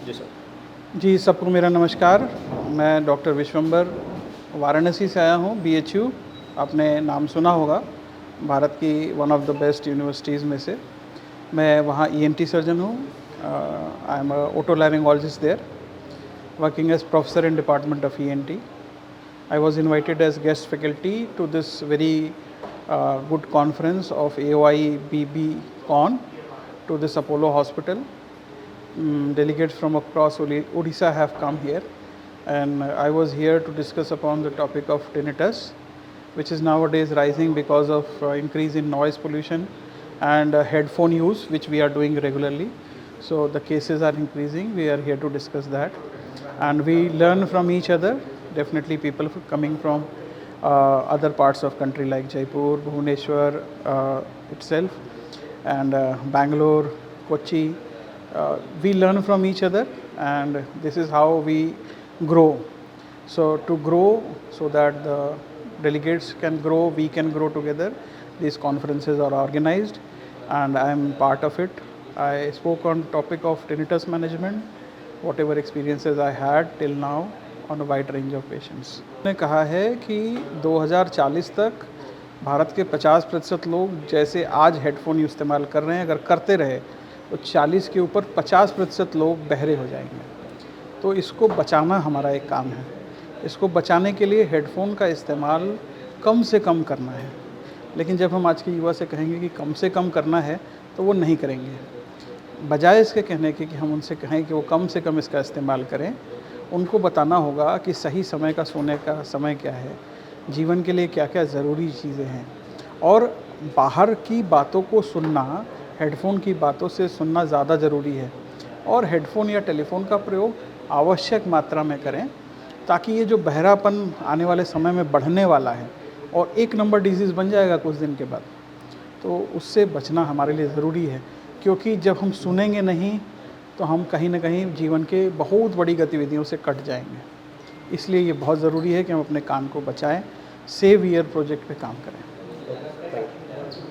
जी sir. जी, सबको मेरा नमस्कार। मैं डॉक्टर विश्वंबर वाराणसी से आया हूँ, बीएचयू। आपने नाम सुना होगा, भारत की one of the best universities में से। मैं वहाँ ईएनटी सर्जन हूँ। I am a otolaryngologist there, working as professor in department of ENT. I was invited as guest faculty to this very good conference of AOI BBCon to this Apollo hospital. Delegates from across Odisha have come here, and I was here to discuss upon the topic of tinnitus, which is nowadays rising because of increase in noise pollution and headphone use, which we are doing regularly. So the cases are increasing. We are here to discuss that, and we learn from each other. Definitely, people coming from other parts of country like Jaipur, Bhubaneswar itself, and Bangalore, Kochi. We learn from each other, and this is how we grow. So to grow, so that the delegates can grow, we can grow together, these conferences are organized, and I am part of it. I spoke on topic of tinnitus management, whatever experiences I had till now on a wide range of patients. ने कहा है कि 2040 तक भारत के 50% लोग जैसे आज headphone इस्तेमाल कर रहे हैं, अगर करते रहे तो 40 के ऊपर 50% लोग बहरे हो जाएंगे। तो इसको बचाना हमारा एक काम है। इसको बचाने के लिए हेडफोन का इस्तेमाल कम से कम करना है। लेकिन जब हम आज के युवा से कहेंगे कि कम से कम करना है, तो वो नहीं करेंगे। बजाय इसके कहने के कि हम उनसे कहें कि वो कम से कम इसका इस्तेमाल करें, उनको बताना होगा कि सही समय का सोने का समय क्या है, जीवन के लिए क्या-क्या ज़रूरी चीज़ें हैं, और बाहर की बातों को सुनना, हेडफोन की बातों से सुनना ज़्यादा ज़रूरी है। और हेडफोन या टेलीफोन का प्रयोग आवश्यक मात्रा में करें, ताकि ये जो बहरापन आने वाले समय में बढ़ने वाला है और एक नंबर डिजीज़ बन जाएगा कुछ दिन के बाद, तो उससे बचना हमारे लिए ज़रूरी है। क्योंकि जब हम सुनेंगे नहीं, तो हम कहीं न कहीं जीवन के बहुत बड़ी गतिविधियों से कट जाएंगे। इसलिए ये बहुत ज़रूरी है कि हम अपने कान को बचाएँ, सेव ईयर प्रोजेक्ट पे काम करें।